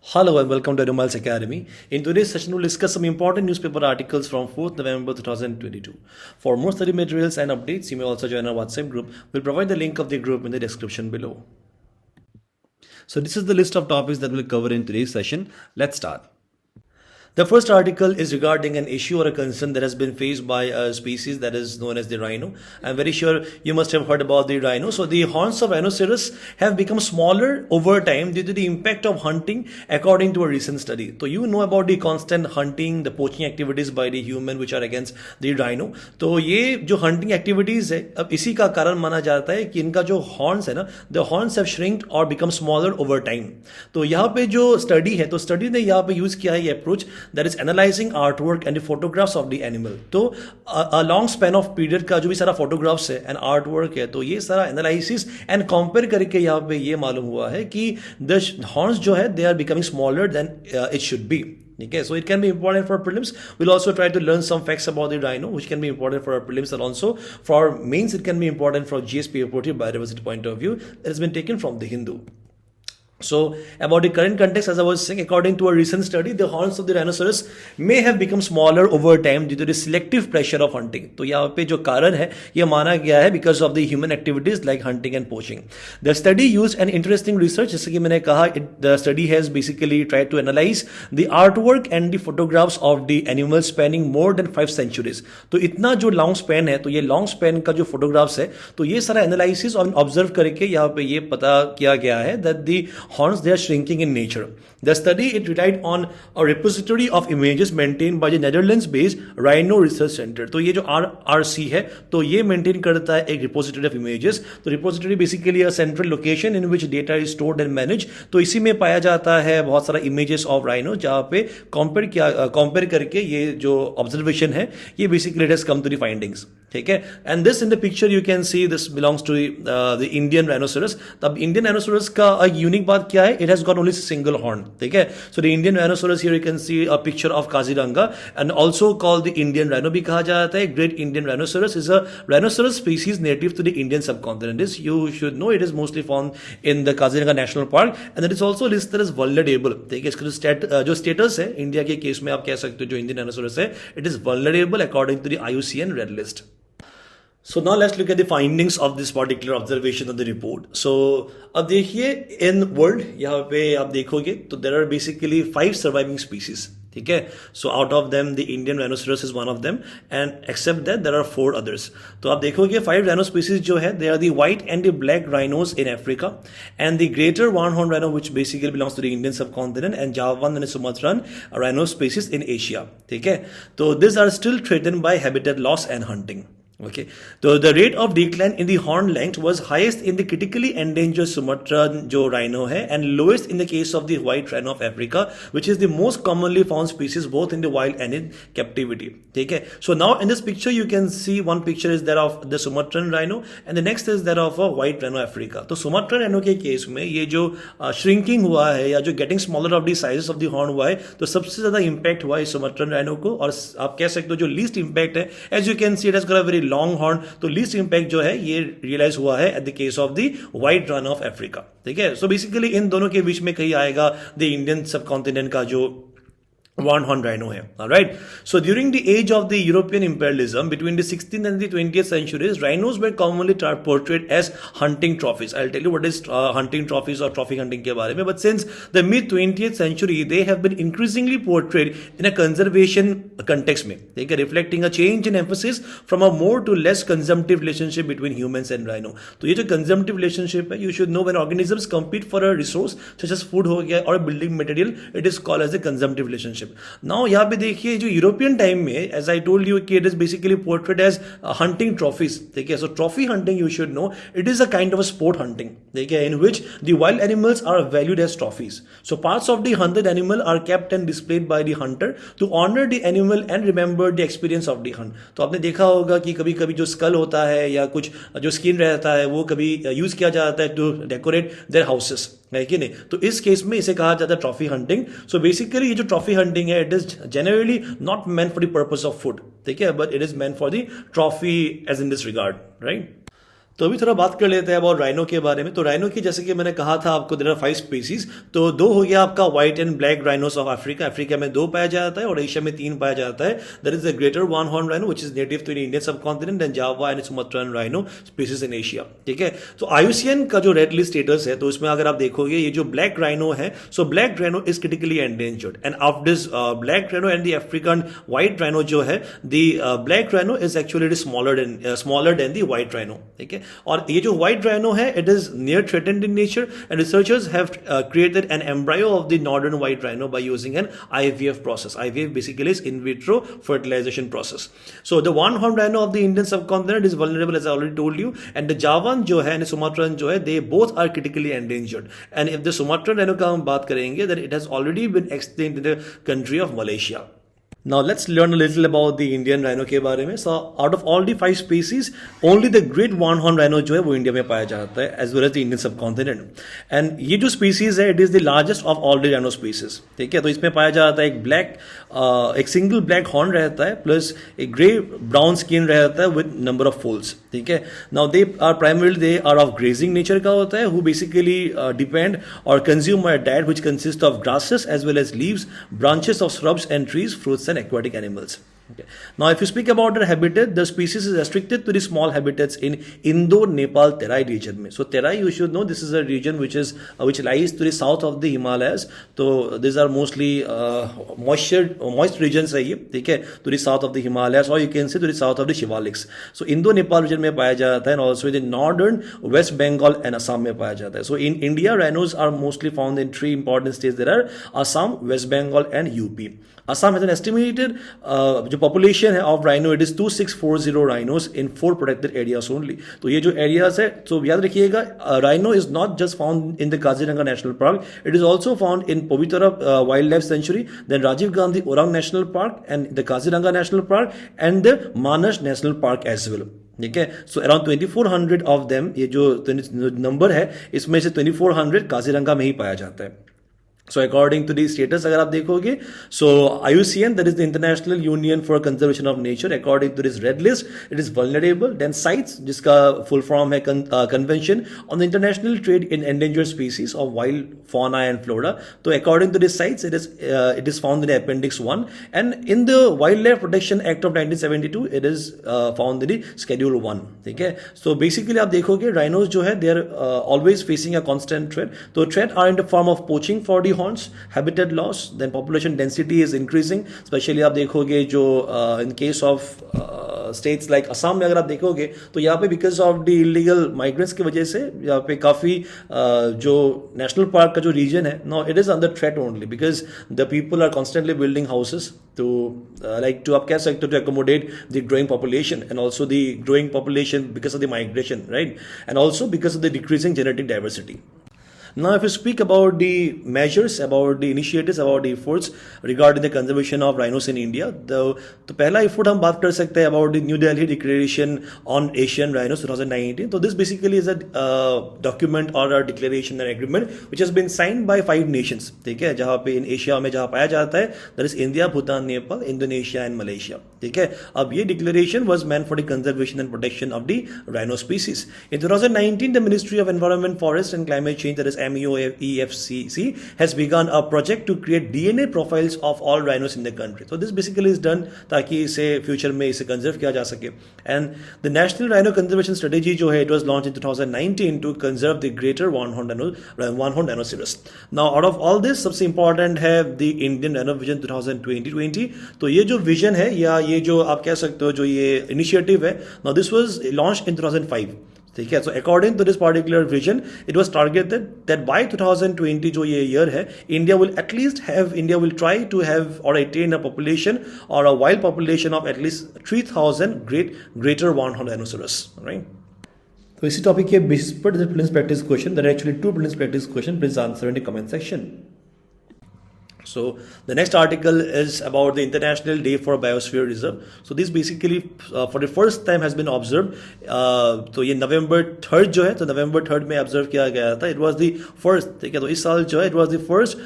Hello and welcome to EduMiles Academy. In today's session, we'll discuss some important newspaper articles from 4th November 2022. For more study materials and updates, you may also join our WhatsApp group. We'll provide the link of the group in the description below. So this is the list of topics that we'll cover in today's session. Let's start. The first article is regarding an issue or a concern that has been faced by a species that is known as the rhino. I'm very sure you must have heard about the rhino. So the horns of rhinoceros have become smaller over time due to the impact of hunting, according to a recent study. So you know about the constant hunting, the poaching activities by the human which are against the rhino. तो ये जो hunting activities है अब इसी का कारण माना जाता है कि इनका जो horns है ना, the horns have shrinked or become smaller over time. तो यहाँ पे जो study है, तो study ने यहाँ पे use किया है ये approach that is analyzing artwork and the photographs of the animal. तो a long span of period का जो भी सारा photographs है and artwork है, तो ये सारा analysis and compare करके यहाँ पे ये मालूम हुआ है कि the horns जो है they are becoming smaller than it should be. Okay, so it can be important for prelims. We'll also try to learn some facts about the rhino, which can be important for our prelims, and also for our mains, it can be important for GSP reported biodiversity point of view that has been taken from the Hindu. So, about the current context, as I was saying, according to a recent study, the horns of the rhinoceros may have become smaller over time due to the selective pressure of hunting. तो यहाँ पे जो कारण है ये माना गया है because of the human activities like hunting and poaching. The study used an interesting research. जैसे कि मैंने कहा, the study has basically tried to analyze the artwork and the photographs of the animals spanning more than 5 centuries. तो इतना जो long span है, तो ये long span का जो photographs है, तो ये सारा analysis और observe करके यहाँ पे ये पता किया गया है that the horns, they are shrinking in nature. The study, it relied on a repository of images maintained by the Netherlands-based Rhino Research Center. तो ये जो RRC है, तो ये maintain करता है एक repository of images. तो repository basically a central location in which data is stored and managed. तो इसी में पाया जाता है बहुत सारा images of rhino जहाँ पे compare करके ये जो observation है, ये basically it has come to the findings. ठीक है, and this in the picture you can see this belongs to the Indian rhinoceros. तब Indian rhinoceros का एक unique बात क्या है? It has got only single horn. ठीक है, so the Indian rhinoceros here you can see a picture of Kaziranga and also called the Indian rhino भी कहा जाता है. Great Indian rhinoceros is a rhinoceros species native to the Indian subcontinent. This you should know, it is mostly found in the Kaziranga National Park and it is also listed as vulnerable. ठीक है, इसका जो status है India के case में आप कह सकते हो जो Indian rhinoceros है, it is vulnerable according to the IUCN Red List. So now let's look at the findings of this particular observation of the report. So अब देखिए in world यहाँ पे आप देखोगे तो there are basically 5 surviving species. ठीक है, so out of them the Indian rhinoceros is one of them and except that there are 4 others. तो आप देखोगे 5 rhino species जो है they are the white and the black rhinos in Africa and the greater one horn rhino which basically belongs to the Indian subcontinent and Javan and Sumatran rhino species in Asia. ठीक है, तो these are still threatened by habitat loss and hunting. Okay, so the rate of decline in the horn length was highest in the critically endangered Sumatran जो rhino है and lowest in the case of the white rhino of Africa, which is the most commonly found species both in the wild and in captivity. ठीक है, so now in this picture you can see one picture is that of the Sumatran rhino and the next is that of a white rhino Africa. तो Sumatran rhino के case में ये जो shrinking हुआ है या जो getting smaller of the sizes of the horn हुआ है, तो सबसे ज़्यादा impact हुआ है Sumatran rhino को और आप कह सकते हो जो least impact है, as you can see it has got a very long horn, तो least impact जो है ये realize हुआ है at the case of the white rhino of Africa. ठीक है, so basically इन दोनों के बीच में कहीं आएगा the Indian subcontinent का जो one horn rhino है. Alright, so during the age of the European imperialism between the 16th and the 20th centuries, rhinos were commonly portrayed as hunting trophies. I'll tell you what is hunting trophies or trophy hunting के बारे में, but since the mid 20th century they have been increasingly portrayed in a conservation context में, ठीक है, reflecting a change in emphasis from a more to less consumptive relationship between humans and rhino. तो ये जो consumptive relationship है, you should know when organisms compete for a resource such as food हो गया or a building material, it is called as a consumptive relationship. Now यहाँ पे देखिए जो यूरोपियन टाइम में as I told you कि it is basically portrayed as hunting trophies. ठीक है, so trophy hunting you should know it is a kind of a sport hunting. ठीक है, in which the wild animals are valued as trophies. So parts of the hunted animal are kept and displayed by the hunter to honor the animal and remember the experience of the hunt. तो आपने देखा होगा कि कभी कभी जो skull होता है या कुछ जो skin रहता है वो कभी यूज किया जाता है to decorate their houses. है कि नहीं, तो इस केस में इसे कहा जाता है ट्रॉफी हंटिंग. सो बेसिकली ये जो ट्रॉफी हंटिंग है it is generally not meant for the purpose of food, ठीक है, but it is meant for the trophy as in this regard, right. तो अभी थोड़ा बात कर लेते हैं अबाउट राइनो के बारे में। तो राइनो की जैसे कि मैंने कहा था आपको, देयर आर 5 स्पीसीज। तो 2 हो गया आपका white and black rhinos of Africa, Africa में 2 पाया जाता है और एशिया में 3 पाया जाता है। That is the greater one horn rhino which is native to Indian subcontinent and Java and Sumatran rhino species in Asia. ठीक है, तो आईयूसीएन का जो रेड लिस्ट स्टेटस है, तो इसमें अगर आप देखोगे ये जो ब्लैक राइनो है, so black rhino is critically endangered end of this black rhino and the African white rhino जो है, the black rhino is actually smaller than the white rhino. ठीक है, और ये जो white rhino hai, it is near threatened in nature, and researchers have created an embryo of the northern white rhino by using an IVF process. IVF basically is in vitro fertilization process. So the one horned rhino of the Indian subcontinent is vulnerable, as I already told you, and the Javan jo hai and the Sumatran jo hai, they both are critically endangered. And if the Sumatran rhino ka hum baat karenge, then it has already been extinct in the country of Malaysia. Now let's learn a little about the Indian rhino के बारे में. So out of all the 5 species, only the great one-horned rhino जो है वो India में पाया जाता है, as well as the Indian subcontinent. And ये जो species है, it is the largest of all the rhino species. ठीक है, तो इसमें पाया जाता है एक सिंगल ब्लैक हॉर्न रहता है, प्लस एक ग्रे ब्राउन स्किन रहता है विद नंबर ऑफ फोल्ड्स. ठीक है, now they are of grazing nature का होता है, हु बेसिकली डिपेंड और consume a diet which consist of grasses as well as leaves, branches of shrubs and trees, fruits and aquatic animals. Okay. Now, if you speak about their habitat, the species is restricted to the small habitats in Indo-Nepal Terai region. So, Terai, you should know, this is a region which lies to the south of the Himalayas. So, these are mostly moist regions है ये, ठीक है, to the south of the Himalayas, or you can say to the south of the Shivaliks. So, Indo-Nepal region में पाया जाता है, and also in the northern West Bengal and Assam में पाया जाता है. So, in India, rhinos are mostly found in 3 important states. There are Assam, West Bengal, and UP. Assam has an estimated जो population है of rhino, it is 2640 rhinos in 4 protected areas only. तो ये जो areas है, तो याद रखिएगा, rhino is not just found in the Kaziranga National Park, it is also found in Povitara Wildlife Sanctuary, then Rajiv Gandhi Orang National Park and the Kaziranga National Park and the Manas National Park as well. ठीक है, so around 2400 of them, ये जो number है इसमें से 2400 काजीरंगा में ही पाया जाता है. So according to the status अगर आप देखोगे, so IUCN, that is the International Union for Conservation of Nature, according to this red list, it is vulnerable. Then CITES, जिसका full form है Convention on the International Trade in Endangered Species of Wild Fauna and Flora. So according to this CITES, it is found in the Appendix 1, and in the Wildlife Protection Act of 1972, it is found in the Schedule 1. ठीक है, so basically आप देखोगे rhinos जो है, they are always facing a constant threat. So threat are in the form of poaching for the horns, habitat loss, then population density is increasing, especially आप देखोगे जो in case of states like Assam में अगर आप देखोगे तो यहाँ पे because of the illegal migrants की वजह से यहाँ पे काफ़ी जो national park का जो region है, now it is under threat only because the people are constantly building houses to to आप कह सकते हो to accommodate the growing population, and also the growing population because of the migration, right, and also because of the decreasing genetic diversity. Now, if you speak about the measures, about the initiatives, about the efforts regarding the conservation of rhinos in India, तो पहला effort हम बात कर सकते हैं about the New Delhi Declaration on Asian Rhinos 2019. So this basically is a document or a declaration and agreement which has been signed by 5 nations. ठीक है, जहाँ पे in Asia में जहाँ पाया जाता है, that is India, Bhutan, Nepal, Indonesia and Malaysia. ठीक है, अब ये declaration was meant for the conservation and protection of the rhino species. In 2019, the Ministry of Environment, Forest and Climate Change, that is MEOEFCC, has begun a project to create DNA profiles of all rhinos in the country. So this basically is done ताकि इसे future में इसे conserve किया जा सके. And the National Rhino Conservation Strategy जो है, it was launched in 2019 to conserve the greater one-horned rhinoceros. Now out of all this, सबसे important है the Indian Rhino Vision 2020. तो ये जो विजन है या ये जो आप कह सकते हो जो ये इनिशिएटिव है, now this was launched in 2005. ठीक है, so according to this particular vision, it was targeted that by 2020 जो ये year है, India will try to have or attain a population or a wild population of at least 3000 greater one-horned rhinoceros, right? तो इसी topic के basis पर prelims practice question, there are actually 2 prelims practice question, please answer in the comment section. So the next article is about the International Day for Biosphere Reserve. So this basically for the first time has been observed. तो ये November 3rd जो है, तो November 3rd में observe किया गया था. It was the first, ठीक है, तो इस साल जो है, it was the first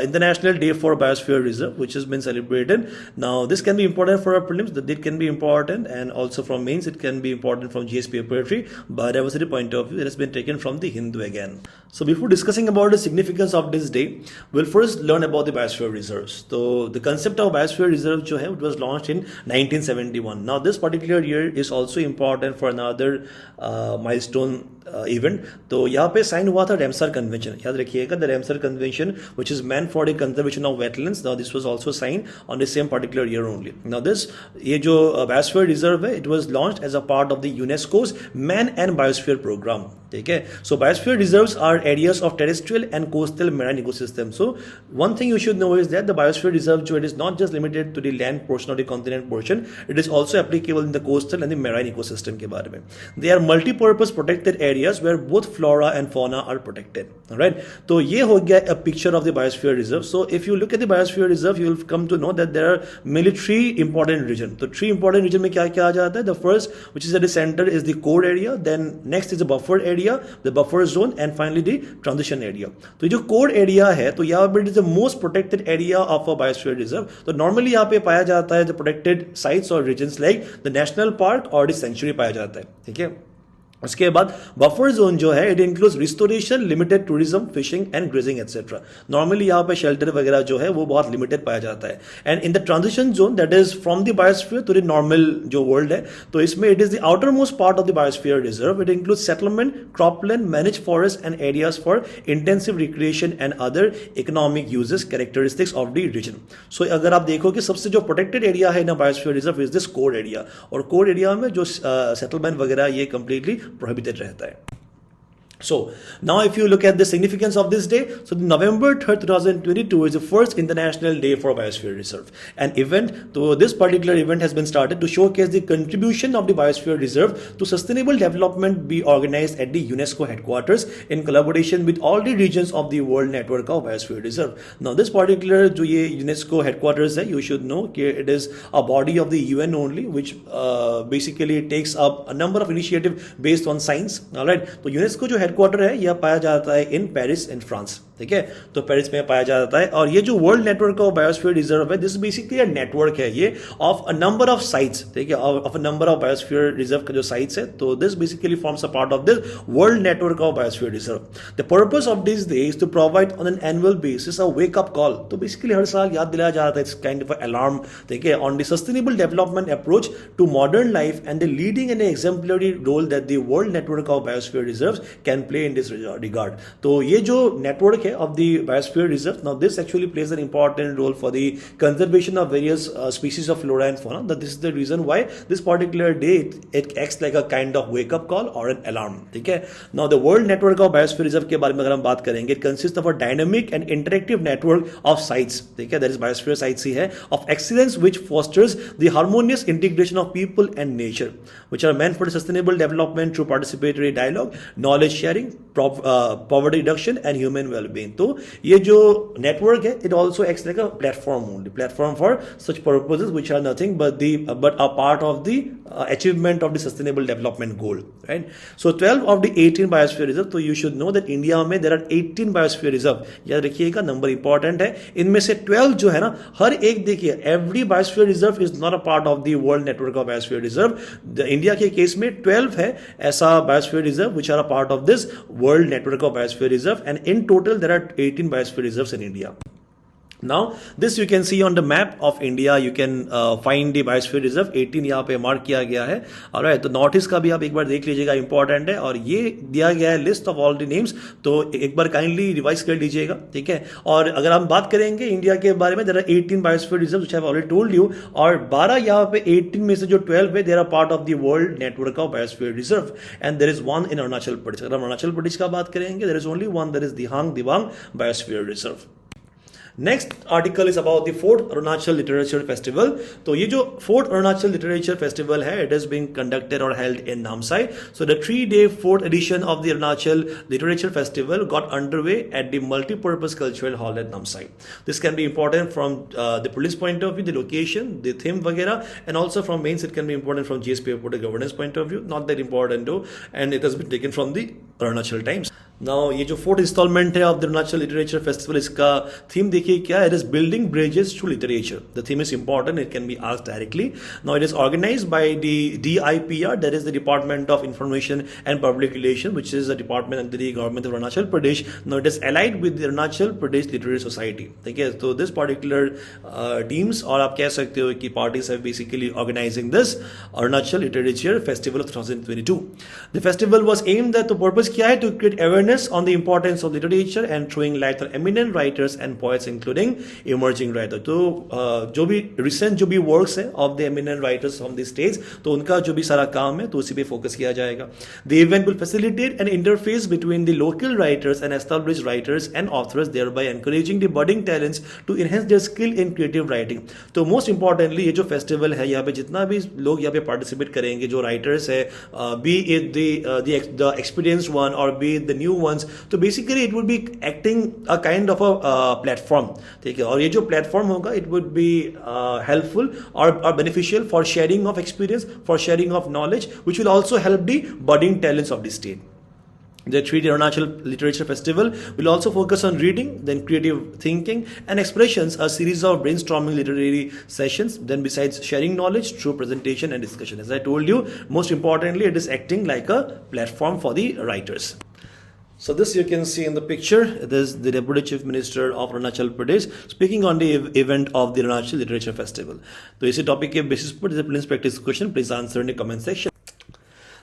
International Day for Biosphere Reserve which has been celebrated. Now this can be important for our prelims. The date can be important, and also from mains it can be important from GS preparatory. Biodiversity point of view, it has been taken from the Hindu again. So before discussing about the significance of this day, we'll first learn about the Biosphere Reserves. So the concept of Biosphere Reserve जो है, it was launched in 1971. Now this particular year is also important for another milestone event. तो यहाँ पे sign हुआ था Ramsar convention. याद रखिएगा, the Ramsar Convention, which is meant for the conservation of wetlands. Now this was also signed on the same particular year only. Now this ये जो Biosphere Reserve है, it was launched as a part of the UNESCO's Man and Biosphere program. ठीक है. So Biosphere Reserves are areas of terrestrial and coastal marine ecosystem. So one thing you should know is that the Biosphere Reserve, it is not just limited to the land portion or the continent portion. It is also applicable in the coastal and the marine ecosystem के बारे में. They are multi-purpose protected areas where both flora and fauna are protected. Alright. तो ये हो गया a picture of the Biosphere Reserve. So if you look at the Biosphere Reserve, you will come to know that there are mainly three important regions. So three important regions में क्या क्या आ जाता है? The first, which is at the center, is the core area. Then next is the buffer area, the buffer zone, and finally the transition area. तो जो core area है, तो यहाँ पर it is the most protected area of a Biosphere Reserve. तो normally यहाँ पे पाया जाता है the protected sites or regions like the national park or the sanctuary पाया जाता है. ठीक है. उसके बाद बफर जोन जो है, it includes restoration, limited tourism, fishing and grazing etcetera. Normally यहाँ पे शेल्टर वगैरह जो है वो बहुत लिमिटेड पाया जाता है. And in the transition zone, that is from the biosphere to the normal जो वर्ल्ड है, तो इसमें it is the outermost part of the biosphere reserve. It includes settlement, cropland, manage forest and areas for intensive recreation and other economic uses characteristics of the region. So अगर आप देखो कि सबसे जो protected area है ना biosphere reserve is this core area, और core area में जो सेटलमेंट वगैरह ये कंप्लीटली प्रोहिबिटेड रहता है. So now if you look at the significance of this day, so November 3rd, 2022 is the first International Day for Biosphere Reserve. An event, so this particular event has been started to showcase the contribution of the Biosphere Reserve to sustainable development, be organized at the UNESCO headquarters in collaboration with all the regions of the World Network of Biosphere Reserve. Now this particular जो ये UNESCO headquarters है, you should know that it is a body of the UN only, which basically takes up a number of initiatives based on science. Alright, तो UNESCO जो headquarter है यह पाया जाता है इन पेरिस इन फ्रांस. ठीक है, तो पेरिस में पाया जाता है. और ये जो world network of biosphere reserve है, दिस बेसिकली अ नेटवर्क है ये of a number of sites. ठीक है, of a number of biosphere reserve का जो साइट्स है, तो this basically forms a part of this world network of biosphere reserve. The purpose of this day is to provide on an annual basis a wake up call. तो basically हर साल याद दिलाया जाता है, इट्स काइंड ऑफ अलार्म. ठीक है, on the sustainable development approach to modern life and the leading and exemplary role that the world network of biosphere reserve can play in this regard. तो ये जो network है of the Biosphere Reserve, now this actually plays an important role for the conservation of various species of flora and fauna. That this is the reason why this particular day it acts like a kind of wake up call or an alarm. ठीक है. Now the World Network of Biosphere Reserve के बारे में अगर हम बात करेंगे, it consists of a dynamic and interactive network of sites. ठीक है, that is Biosphere sites ही है, of excellence which fosters the harmonious integration of people and nature, which are meant for sustainable development through participatory dialogue, knowledge sharing, poverty reduction and human well-being. तो ये जो network है, it also acts like a platform only, platform for such purposes which are nothing but a part of the achievement of the sustainable development goal, right? So 12 of the 18 biosphere reserve, तो you should know that India में there are 18 biosphere reserve. याद रखिएगा, number important है. इनमें से 12 जो है ना, हर एक देखिए, every biosphere reserve is not a part of the world network of biosphere reserve. India के केस में 12 है ऐसा biosphere reserve which are a part of this world network of biosphere reserve, and in total there are 18 biosphere reserves in India. Now this you can see on the map of India. You can find the Biosphere Reserve 18 यहाँ पे mark किया गया है. Alright, तो north east का भी आप एक बार देख लीजिएगा, इंपॉर्टेंट है. और ये दिया गया है list of all the names, तो एक बार काइंडली रिवाइज कर लीजिएगा. ठीक है, और अगर हम बात करेंगे इंडिया के बारे में, there are 18 biosphere reserve which I have already told you, और 12 यहाँ पे 18 में से जो 12 है, there are part of the world network of biosphere reserve, and there is one in Arunachal Pradesh. अगर हम अरुणाचल प्रदेश का बात करेंगे, there is only one, that is Dihang Dibang biosphere reserve. Next article is about the fourth Arunachal literature festival. तो ये जो fourth Arunachal literature festival है, it is being conducted और held in Namsai. So the 3-day fourth edition of the Arunachal Literature Festival got underway at the multi-purpose cultural hall at Namsai. This can be important from the police point of view, the location, the theme वगैरह, and also from mains it can be important from GSP or the governance point of view. Not that important though, and it has been taken from the Arunachal Times. Now ये जो fourth installment है of the Arunachal literature festival, इसका theme देखिए क्या है. It is building bridges to literature. The theme is important, it can be asked directly. Now it is organized by the DIPR, that is the department of information and public relation, which is the department under the government of Arunachal Pradesh. Now it is allied with the Arunachal Pradesh literary society. ठीक है, तो this particular teams, और आप कह सकते हो कि parties have basically organizing this Arunachal literature festival of 2022. The festival was aimed at, तो पर्पस क्या है, to create awareness on the importance of literature and throwing light on eminent writers and poets including emerging writers. तो जो भी recent जो भी works है of the eminent writers from the states, तो उनका जो भी सारा काम है तो उसी पे focus किया जाएगा. The event will facilitate an interface between the local writers and established writers and authors, thereby encouraging the budding talents to enhance their skill in creative writing. तो most importantly ये जो festival है, यहाँ पे जितना भी लोग यहाँ पे participate करेंगे, जो writers है, be it the experienced one or be it the new ones, तो basically it would be acting a kind of a platform. ठीक है, और ये जो प्लेटफॉर्म होगा इट वुड बी हेल्पफुल और beneficial for sharing of experience, for sharing of knowledge, which will also help the budding talents of the state. The 3-day Arunachal Literature Festival will also focus on reading, then creative thinking and expressions, a series of brainstorming literary sessions, then besides sharing knowledge through presentation and discussion. As I told you, most importantly, it is acting like a platform for the writers. So this you can see in the picture. It is the Deputy Chief Minister of Arunachal Pradesh speaking on the event of the Arunachal Literature Festival. तो इसी topic के basis पर please practice question please answer in the comment section.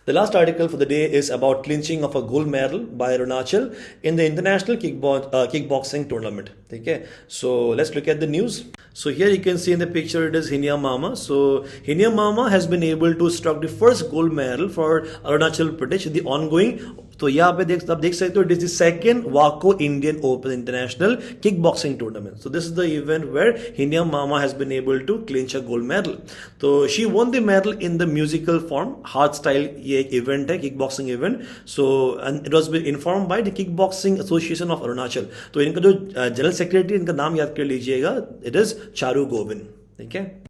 The last article for the day is about clinching of a gold medal by Arunachal in the international kickboxing tournament. Okay, so let's look at the news. So here you can see in the picture it is Hinya Mama. So Hinya Mama has been able to struck the first gold medal for Arunachal Pradesh in the ongoing. तो यहाँ पे आप देख सकते हो, it is the second वाको Indian open international kick boxing tournament. So this is the event where Hiniya Mama has been able to clinch a gold medal. तो she won the medal in the musical form, hard style ये एक event है, kick boxing event. So and it was been inform by the kick boxing association of Arunachal. तो इनका जो general secretary, इनका नाम याद कर लीजिएगा, इट इज चारू गोविंद. ठीक है,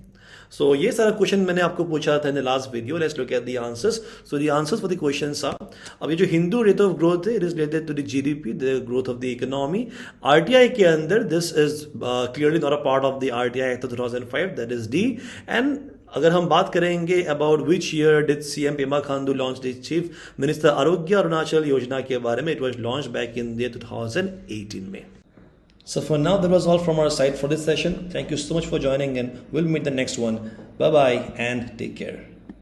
सो ये सारा क्वेश्चन मैंने आपको पूछा था in the last video. Let's look at the answers. So the answers for the questions are, अब ये जो हिंदू रेट ऑफ ग्रोथ है, it is related to the GDP, the growth of the economy. RTI के अंदर this is clearly not a part of the RTI act of 2005, that is D. And अगर हम बात करेंगे about which year did CM Pema Khandu launch the chief minister आरोग्य अरुणाचल योजना के बारे में, it was launch back in the 2018 में. So for now, that was all from our side for this session. Thank you so much for joining in. We'll meet the next one. Bye bye and take care.